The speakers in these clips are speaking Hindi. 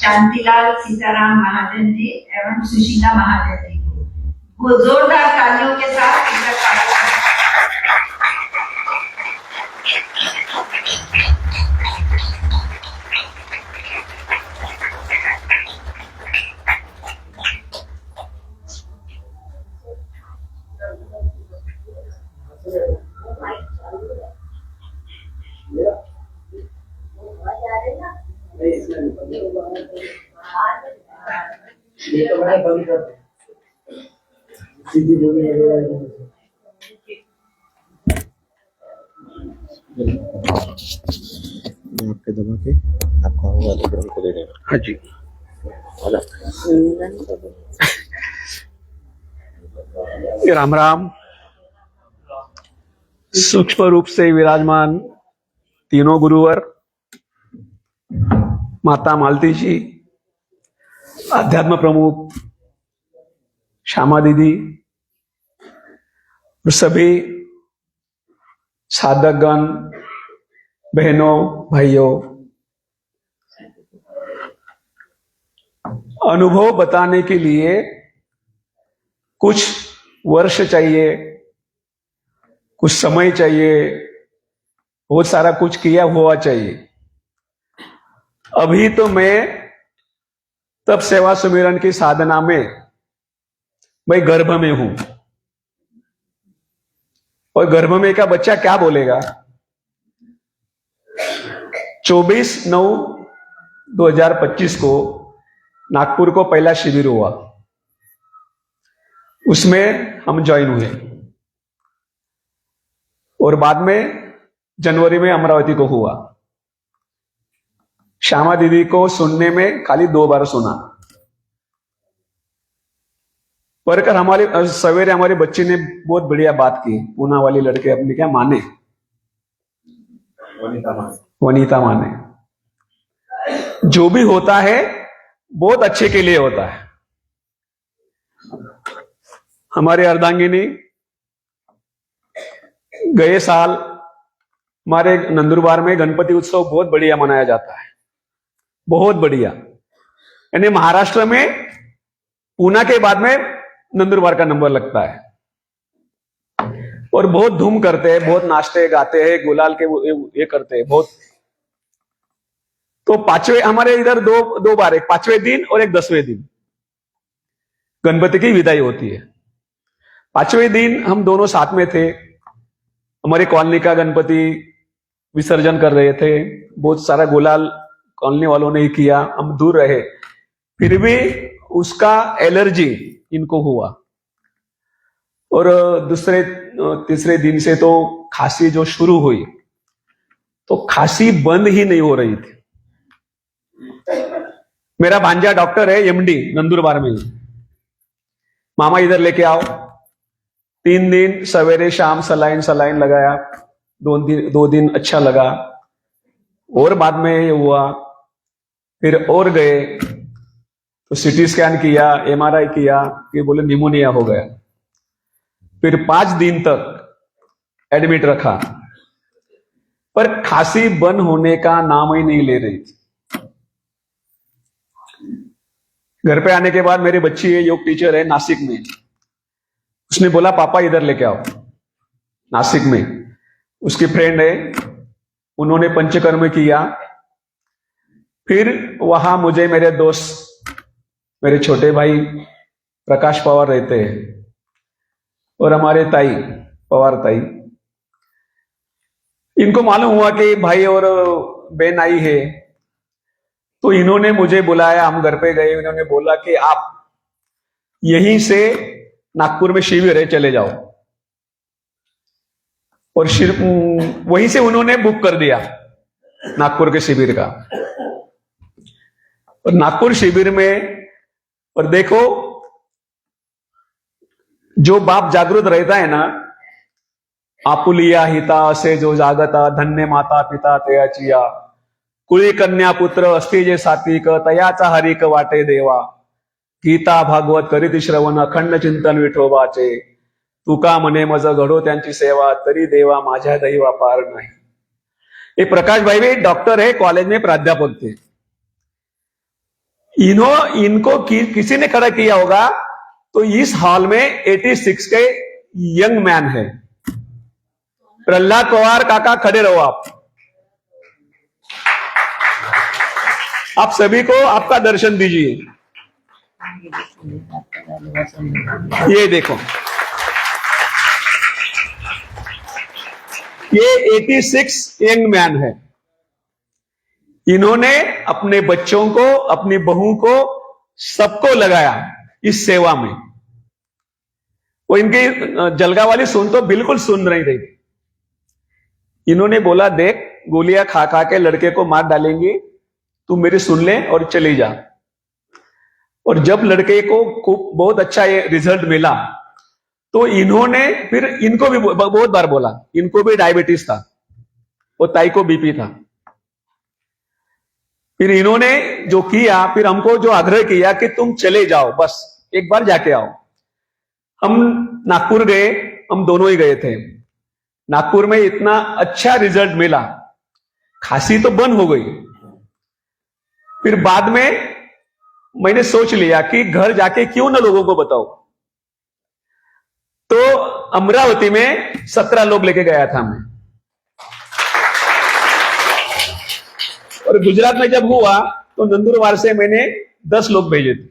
शांतिलाल सीताराम महाजन जी एवं सुशीला महाजन जी को वो जोरदार तालियों के साथ इनका स्वागत करें। आपके दबा के आपको वाले को दे देगा। हाँ जी। राम राम। सूक्ष्म रूप से विराजमान तीनों गुरुवर, माता मालती जी, आध्यात्म प्रमुख श्यामा दीदी और सभी साधकगण, बहनों, भाइयों, अनुभव बताने के लिए कुछ वर्ष चाहिए, कुछ समय चाहिए, बहुत सारा कुछ किया हुआ चाहिए। अभी तो मैं तब सेवा सुमिरन की साधना में मैं गर्भ में हूं, और गर्भ में का बच्चा क्या बोलेगा। 24/9/2025 को नागपुर को पहला शिविर हुआ, उसमें हम ज्वाइन हुए, और बाद में जनवरी में अमरावती को हुआ। श्यामा दीदी को सुनने में खाली 2 बार सुना, पर कर हमारे सवेरे हमारे बच्चे ने बहुत बढ़िया बात की। पूना वाली लड़के अपने क्या माने, वनीता माने, जो भी होता है बहुत अच्छे के लिए होता है। हमारे अर्धांगिनी गए साल हमारे नंदुरबार में गणपति उत्सव बहुत बढ़िया मनाया जाता है, बहुत बढ़िया। यानी महाराष्ट्र में पूना के बाद में नंदुरबार का नंबर लगता है, और बहुत धूम करते हैं, बहुत नाचते गाते हैं, गुलाल के ये करते हैं बहुत। तो 5वें हमारे इधर दो बार, एक 5वें दिन और एक 10वें दिन गणपति की विदाई होती है। 5वें दिन हम दोनों साथ में थे, हमारी कॉलोनी का गणपति विसर्जन कर रहे थे, बहुत सारा गुलाल कॉलोनी वालों ने ही किया, हम दूर रहे, फिर भी उसका एलर्जी इनको हुआ। और तीसरे दिन से तो खांसी जो शुरू हुई, तो खांसी बंद ही नहीं हो रही थी। मेरा भांजा डॉक्टर है, एमडी नंदुरबार में, मामा इधर लेके आओ। 3 दिन सवेरे शाम सलाइन लगाया, 2 दिन अच्छा लगा, और बाद में ये हुआ। फिर और गए तो सीटी स्कैन किया, एमआरआई किया, ये बोले निमोनिया हो गया। फिर 5 दिन तक एडमिट रखा, पर खांसी बंद होने का नाम ही नहीं ले रही थी। घर पे आने के बाद मेरी बच्ची है, योग टीचर है नासिक में, उसने बोला पापा इधर लेके आओ। नासिक में उसकी फ्रेंड है, उन्होंने पंचकर्म किया। फिर वहां मुझे मेरे दोस्त, मेरे छोटे भाई प्रकाश पवार रहते हैं, और हमारे ताई पवार ताई, इनको मालूम हुआ कि भाई और बहन आई है, तो इन्होंने मुझे बुलाया। हम घर पे गए, इन्होंने बोला कि आप यहीं से नागपुर में शिविर है, चले जाओ। और वहीं से उन्होंने बुक कर दिया नागपुर के शिविर का। और नागपुर शिविर में, और देखो, जो बाप जागृत रहता है ना, आपुलिया हिता असे जो जागता, धन्य माता पिता तयाचिया, कुळी कन्या पुत्र असती जे सात्विक, तयाचा हरिक वाटे देवा, गीता भागवत करीत श्रवण, अखंड चिंतन विठोबाचे, तुका मने मज घडो त्यांची सेवा, तरी देवा माझ्या दैवा पार नाही। ये प्रकाश भाई भी डॉक्टर है, कॉलेज में प्राध्यापक थे। इनको किसी ने खड़ा किया होगा, तो इस हॉल में 86 के यंग मैन है। प्रहलाद पवार काका, खड़े रहो आप सभी को आपका दर्शन दीजिए। ये देखो, ये 86 यंग मैन है। इन्होंने अपने बच्चों को, अपनी बहू को, सबको लगाया इस सेवा में। वो इनकी जलगा वाली सुन तो बिल्कुल सुन नहीं रही। इन्होंने बोला, देख गोलियां खा खा के लड़के को मार डालेंगी, तू मेरी सुन ले और चली जा। और जब लड़के को बहुत अच्छा ये रिजल्ट मिला, तो इन्होंने फिर इनको भी बहुत बार बोला, इनको भी डायबिटीज था और ताई को बीपी था। फिर इन्होंने जो किया, फिर हमको जो आग्रह किया कि तुम चले जाओ, बस एक बार जाके आओ। हम नागपुर गए, हम दोनों ही गए थे। नागपुर में इतना अच्छा रिजल्ट मिला, खांसी तो बंद हो गई। फिर बाद में मैंने सोच लिया कि घर जाके क्यों ना लोगों को बताओ। तो अमरावती में 17 लोग लेके गया था मैं, और गुजरात में जब हुआ तो नंदुरबार से मैंने 10 लोग भेजे थे।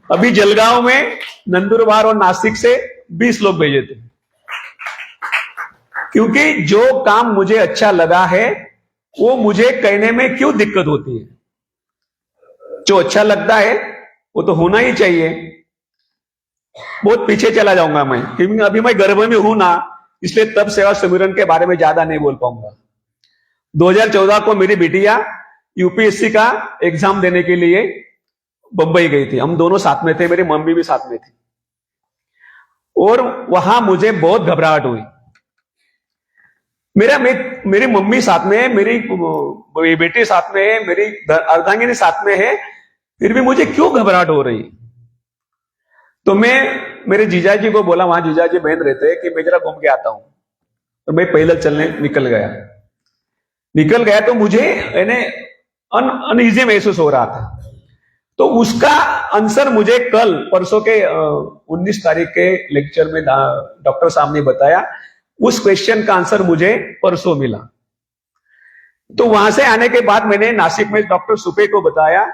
अभी जलगांव में नंदुरबार और नासिक से 20 लोग भेजे थे। क्योंकि जो काम मुझे अच्छा लगा है, वो मुझे कहने में क्यों दिक्कत होती है। जो अच्छा लगता है वो तो होना ही चाहिए। बहुत पीछे चला जाऊंगा मैं, क्योंकि अभी मैं गर्भ में हूं ना, इसलिए तब सेवा सुमिरन के बारे में ज्यादा नहीं बोल पाऊंगा। 2014 को मेरी बिटिया यूपीएससी का एग्जाम देने के लिए बंबई गई थी। हम दोनों साथ में थे, मेरी मम्मी भी साथ में थी। और वहां मुझे बहुत घबराहट हुई। मेरी मम्मी साथ में है, मेरी बेटी साथ में है, मेरी अर्धांगिनी साथ में है, फिर भी मुझे क्यों घबराहट हो रही। तो मैं मेरे जीजाजी को बोला, वहां जीजाजी बहन रहते हैं, कि मैं जरा घूम के आता हूं। तो मैं पैदल चलने निकल गया तो मुझे अनईजी महसूस हो रहा था। तो उसका आंसर मुझे कल परसों के 19 तारीख के लेक्चर में डॉक्टर साहब ने बताया। उस क्वेश्चन का आंसर मुझे परसों मिला। तो वहां से आने के बाद मैंने नासिक में डॉक्टर सुपे को बताया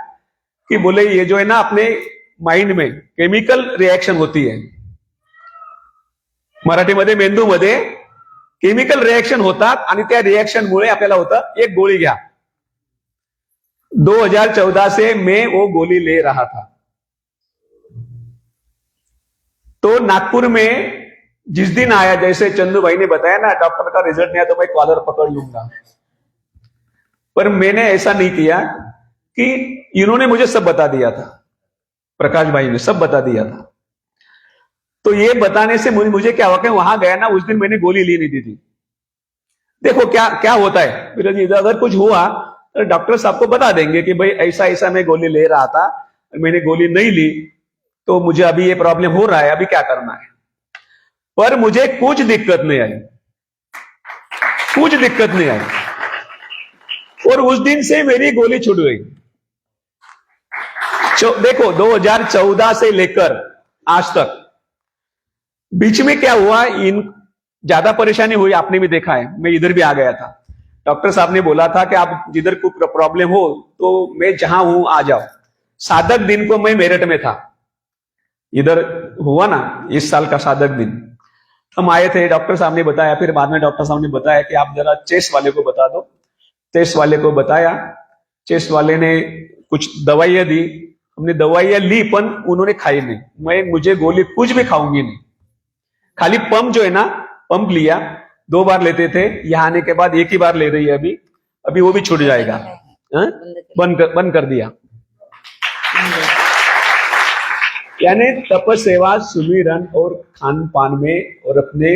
कि बोले, ये जो है ना, अपने माइंड में केमिकल रिएक्शन होती है, मराठीमध्ये मेंदूमध्ये केमिकल रिएक्शन होतात, आणि त्या रिएक्शनमुळे आपल्याला होतं, एक गोळी घ्या। 2014 से मैं वो गोली ले रहा था। तो नागपुर में जिस दिन आया, जैसे चंदू भाई ने बताया ना, डॉक्टर का रिजल्ट नहीं आया तो मैं कॉलर पकड़ लूंगा, पर मैंने ऐसा नहीं किया। कि इन्होंने मुझे सब बता दिया था, प्रकाश भाई ने सब बता दिया था। तो ये बताने से मुझे क्या हुआ कि वहां गया ना, उस दिन मैंने गोली ली नहीं दी थी। देखो क्या क्या होता है, फिर अगर कुछ हुआ तो डॉक्टर साहब को बता देंगे कि भाई ऐसा ऐसा मैं गोली ले रहा था, मैंने गोली नहीं ली, तो मुझे अभी ये प्रॉब्लम हो रहा है, अभी क्या करना है। पर मुझे कुछ दिक्कत नहीं आई, कुछ दिक्कत नहीं आई। और उस दिन से मेरी गोली छूट गई। देखो 2014 से लेकर आज तक बीच में क्या हुआ, ज्यादा परेशानी हुई, आपने भी देखा है। मैं इधर भी आ गया था, डॉक्टर साहब ने बोला था कि आप जिधर को प्रॉब्लम हो तो मैं जहां हूं आ जाओ। साधक दिन को मैं मेरठ में था, इधर हुआ ना इस साल का साधक दिन, हम आए थे। डॉक्टर साहब ने बताया, फिर बाद में डॉक्टर साहब ने बताया कि आप जरा चेस्ट वाले को बता दो। चेस्ट वाले को बताया, चेस्ट वाले ने कुछ दवाइयां दी, हमने दवाइयां ली, पर उन्होंने खाई नहीं। मुझे गोली कुछ भी खाऊंगी नहीं, खाली पंप जो है ना, पंप लिया, 2 बार लेते थे, यहां आने के बाद एक ही बार ले रही है अभी वो भी छूट जाएगा। बंद कर दिया। यानी तपस्या, सुमिरन और खान पान में, और अपने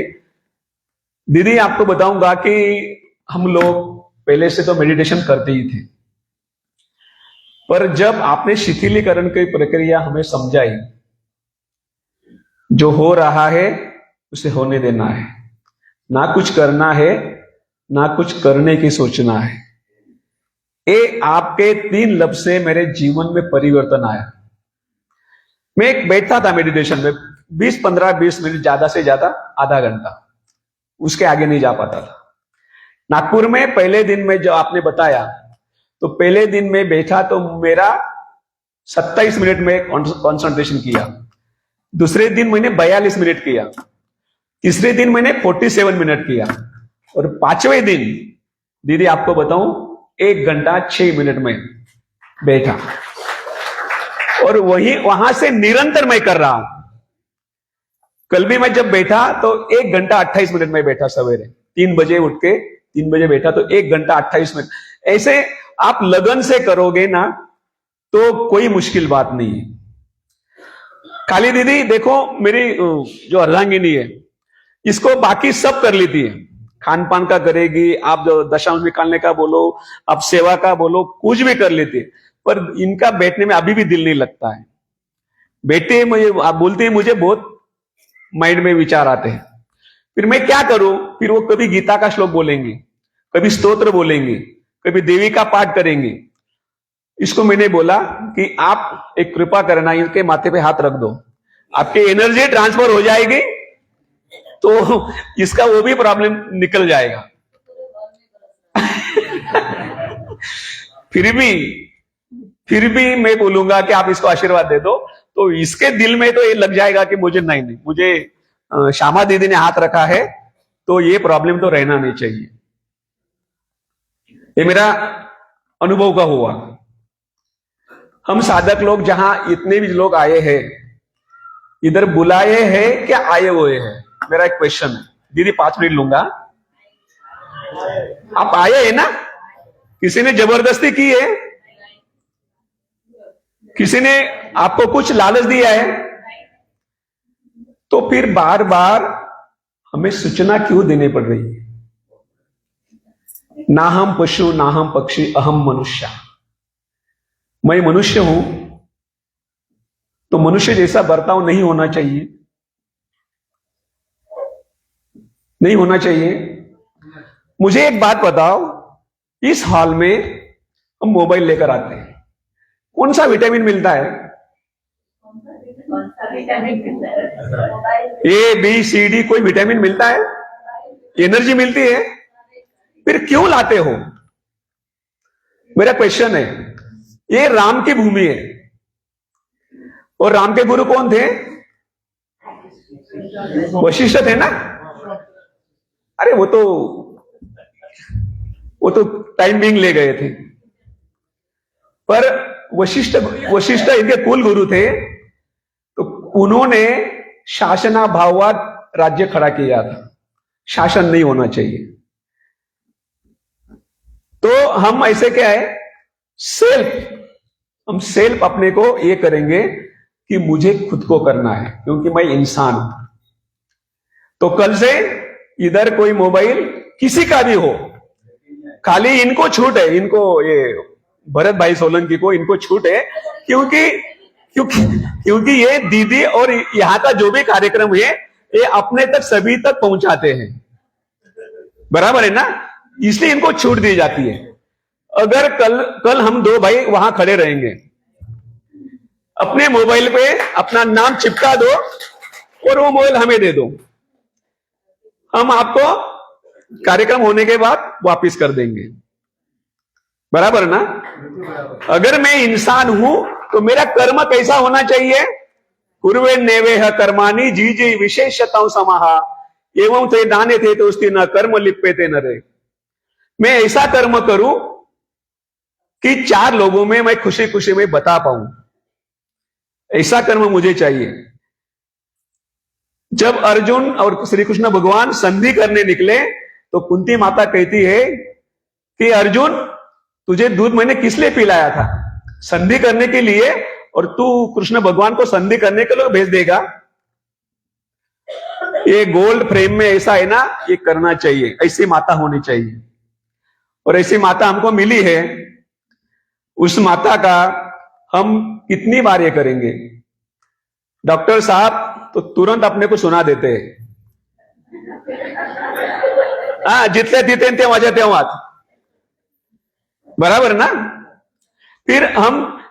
दीदी आपको बताऊंगा कि हम लोग पहले से तो मेडिटेशन करते ही थे, पर जब आपने शिथिलीकरण की प्रक्रिया हमें समझाई, जो हो रहा है उसे होने देना है, ना कुछ करना है, ना कुछ करने की सोचना है। ये आपके 3 लफ्ज से मेरे जीवन में परिवर्तन आया। मैं एक बैठता था मेडिटेशन में 20 मिनट, ज्यादा से ज्यादा आधा घंटा, उसके आगे नहीं जा पाता था। नागपुर में पहले दिन में जो आपने बताया, तो पहले दिन में बैठा तो मेरा 27 मिनट में कंसंट्रेशन किया, दूसरे दिन मैंने 42 मिनट किया, तीसरे दिन मैंने 47 मिनट किया, और 5वें दिन दीदी आपको बताऊं 1 घंटा 6 मिनट में बैठा, और वहां से निरंतर मैं कर रहा हूं। कल भी मैं जब बैठा तो 1 घंटा 28 मिनट में बैठा, सवेरे 3 बजे उठ के 3 बजे बैठा तो 1 घंटा 28 मिनट। ऐसे आप लगन से करोगे ना तो कोई मुश्किल बात नहीं है। खाली दीदी देखो, मेरी जो अर्धांगिनी है इसको बाकी सब कर लेती है, खान पान का करेगी, आप जो दशांश निकालने का बोलो, आप सेवा का बोलो, कुछ भी कर लेती है, पर इनका बैठने में अभी भी दिल नहीं लगता है। बैठे मुझे आप बोलते हैं, मुझे बहुत माइंड में विचार आते हैं, फिर मैं क्या करूं? फिर वो कभी गीता का श्लोक बोलेंगे, कभी स्तोत्र बोलेंगे, कभी देवी का पाठ करेंगे। इसको मैंने बोला कि आप एक कृपा करना, इनके माथे पे हाथ रख दो, आपकी एनर्जी ट्रांसफर हो जाएगी तो इसका वो भी प्रॉब्लम निकल जाएगा। फिर भी मैं बोलूंगा कि आप इसको आशीर्वाद दे दो, तो इसके दिल में तो ये लग जाएगा कि मुझे नहीं, मुझे श्यामा दीदी ने हाथ रखा है तो ये प्रॉब्लम तो रहना नहीं चाहिए। ये मेरा अनुभव का हुआ। हम साधक लोग जहां इतने भी लोग आए हैं, इधर बुलाए हैं क्या आए हुए हैं? मेरा एक क्वेश्चन है दीदी, 5 मिनट लूंगा। आप आए हैं ना? किसी ने जबरदस्ती की है? किसी ने आपको कुछ लालच दिया है? तो फिर बार बार हमें सूचना क्यों देनी पड़ रही है? ना हम पशु, ना हम पक्षी, अहम मनुष्य। मैं मनुष्य हूं, तो मनुष्य जैसा बर्ताव नहीं होना चाहिए, नहीं होना चाहिए। मुझे एक बात बताओ, इस हॉल में हम मोबाइल लेकर आते हैं, कौन सा विटामिन मिलता है? ए बी सी डी कोई विटामिन मिलता है? एनर्जी मिलती है? फिर क्यों लाते हो? मेरा क्वेश्चन है। ये राम की भूमि है, और राम के गुरु कौन थे? वशिष्ठ थे ना? अरे वो तो टाइम बिंग ले गए थे, पर वशिष्ठ इनके कुल गुरु थे, तो उन्होंने शासनाभावात राज्य खड़ा किया था। शासन नहीं होना चाहिए। तो हम ऐसे क्या है, हम सेल्फ अपने को ये करेंगे कि मुझे खुद को करना है, क्योंकि मैं इंसान हूं। तो कल से इधर कोई मोबाइल किसी का भी हो, खाली इनको छूट है, इनको ये भरत भाई सोलंकी को इनको छूट है, क्योंकि ये दीदी और यहां का जो भी कार्यक्रम है ये अपने तक सभी तक पहुंचाते हैं, बराबर है ना? इसलिए इनको छूट दी जाती है। अगर कल हम 2 भाई वहां खड़े रहेंगे, अपने मोबाइल पे अपना नाम चिपका दो और वो मोबाइल हमें दे दो, हम आपको कार्यक्रम होने के बाद वापिस कर देंगे, बराबर ना? अगर मैं इंसान हूं तो मेरा कर्म कैसा होना चाहिए? कुर्वे नेवेह कर्माणि जी जी विशेषताओं समाहा एवं थे दाने थे तो उसकी न कर्म लिप्पे थे न रे। मैं ऐसा कर्म करूं कि 4 लोगों में मैं खुशी खुशी में बता पाऊं, ऐसा कर्म मुझे चाहिए। जब अर्जुन और श्री कृष्ण भगवान संधि करने निकले तो कुंती माता कहती है कि अर्जुन, तुझे दूध मैंने किस लिए पिलाया था? संधि करने के लिए, और तू कृष्ण भगवान को संधि करने के लिए भेज देगा? ये गोल्ड फ्रेम में ऐसा है ना, ये करना चाहिए, ऐसी माता होनी चाहिए। और ऐसी माता हमको मिली है, उस माता का हम कितनी बार ये करेंगे? डॉक्टर साहब तो तुरंत अपने को सुना देते हैं, जितले तिथे तेव्हाच्या तेव्हाच। बराबर ना? फिर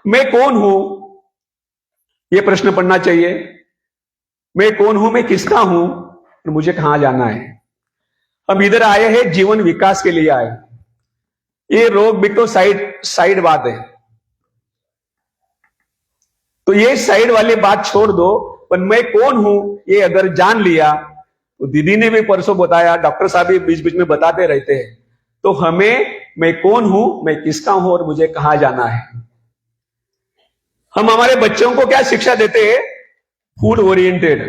मैं कौन हूं, यह प्रश्न पढ़ना चाहिए। मैं कौन हूं, मैं किसका हूं और मुझे कहां जाना है। हम इधर आए हैं जीवन विकास के लिए आए। ये रोग भी तो साइड बात है, तो ये साइड वाली बात छोड़ दो। पर मैं कौन हूं ये अगर जान लिया, तो दीदी ने भी परसों बताया, डॉक्टर साहब भी बीच बीच में बताते रहते हैं, तो मैं कौन हूं, मैं किसका हूं और मुझे कहां जाना है। हम हमारे बच्चों को क्या शिक्षा देते हैं? Food oriented.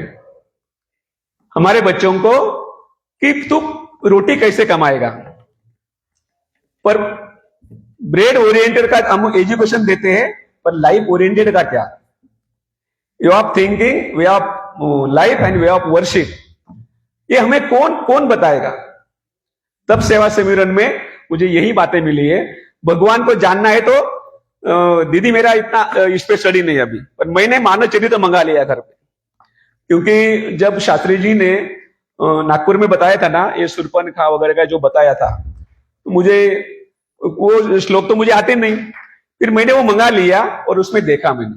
हमारे बच्चों को कि तू रोटी कैसे कमाएगा, पर ब्रेड ओरिएंटेड का हम एजुकेशन देते हैं, पर लाइफ ओरिएंटेड का क्या? Way of thinking, way of life and way of worship, ये हमें कौन बताएगा? तब सेवा सिमरन में मुझे यही बातें मिली है। भगवान को जानना है तो दीदी मेरा इतना इस पे स्टडी नहीं अभी, पर मैंने मानव चरित्र मंगा लिया घर पे, क्योंकि जब शास्त्री जी ने नागपुर में बताया था ना, ये सुरपनखा वगैरह का जो बताया था, तो मुझे वो श्लोक तो मुझे आते नहीं, फिर मैंने वो मंगा लिया और उसमें देखा मैंने,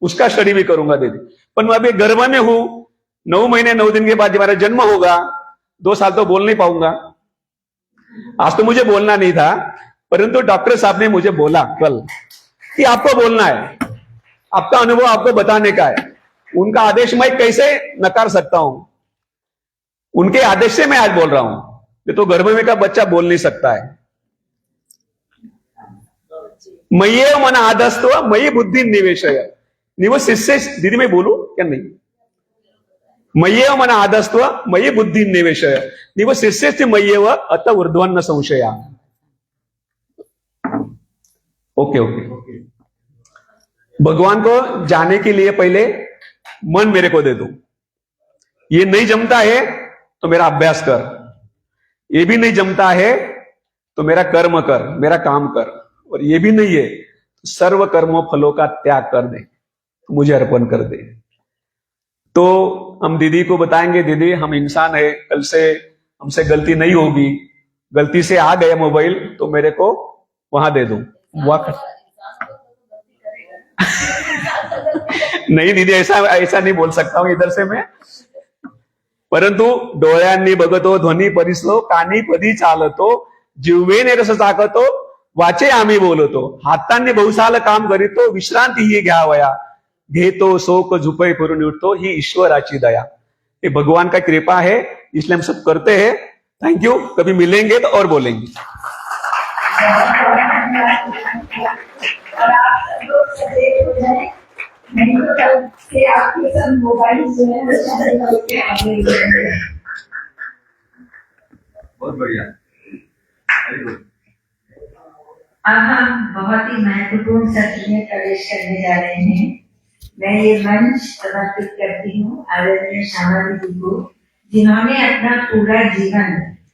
उसका स्टडी भी करूंगा दीदी। पर मैं अभी गर्भ में हूं, 9 महीने 9 दिन के बाद जब हमारा जन्म होगा, 2 साल तो बोल नहीं पाऊंगा। आज तो मुझे बोलना नहीं था, परंतु डॉक्टर साहब ने मुझे बोला कल कि आपको बोलना है, आपका अनुभव आपको बताने का है। उनका आदेश मैं कैसे नकार सकता हूं? उनके आदेश से मैं आज बोल रहा हूं। ये तो गर्भ में का बच्चा बोल नहीं सकता है। मय्ये मन आदस्त्व मयि बुद्धि निवेशय, निव शिष्य। दीदी मैं बोलू क्या नहीं? मय्ये मन आदस्त्व मयि बुद्धि निवेशय, निव शिष्य मय्येव अत ऊर्ध्वन्न संशया। ओके। भगवान को जाने के लिए पहले मन मेरे को दे दो। ये नहीं जमता है तो मेरा अभ्यास कर, ये भी नहीं जमता है तो मेरा कर्म कर, मेरा काम कर, और ये भी नहीं है तो सर्व कर्मों फलों का त्याग कर दे, मुझे अर्पण कर दे। तो हम दीदी को बताएंगे, दीदी हम इंसान है, कल से हमसे गलती नहीं होगी, गलती से आ गया मोबाइल तो मेरे को वहां दे दो। नहीं दीदी, ऐसा नहीं बोल सकता हूं इधर से मैं, परंतु डोळ्यांनी बघतो ध्वनी परिसलो, कानी पदी चालतो, जिव्हेने रस चाकतो, वाचे आम्ही बोलतो, हातांनी बहुसाल काम करीतो, विश्रांती ही घ्यावया, घेतो शोक झुपय फिरून उठतो, ही ईश्वराची दया। ये भगवान का कृपा है, इसलिए हम सब करते हैं। Thank you. कभी मिलेंगे तो और बोलेंगे। और आप सब लोग सचेत हो जाए, नहीं तो कल से आपके सब मोबाइल जो है वो चार्ज करके आ गई है। बहुत बढ़िया। अब हम बहुत ही महत्वपूर्ण सत्र में प्रवेश करने जा रहे हैं। मैं ये मंच समर्पित करती हूँ आदरणीय श्यामा दीदी को, जिन्होंने अपना पूरा जीवन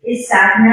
इस साधना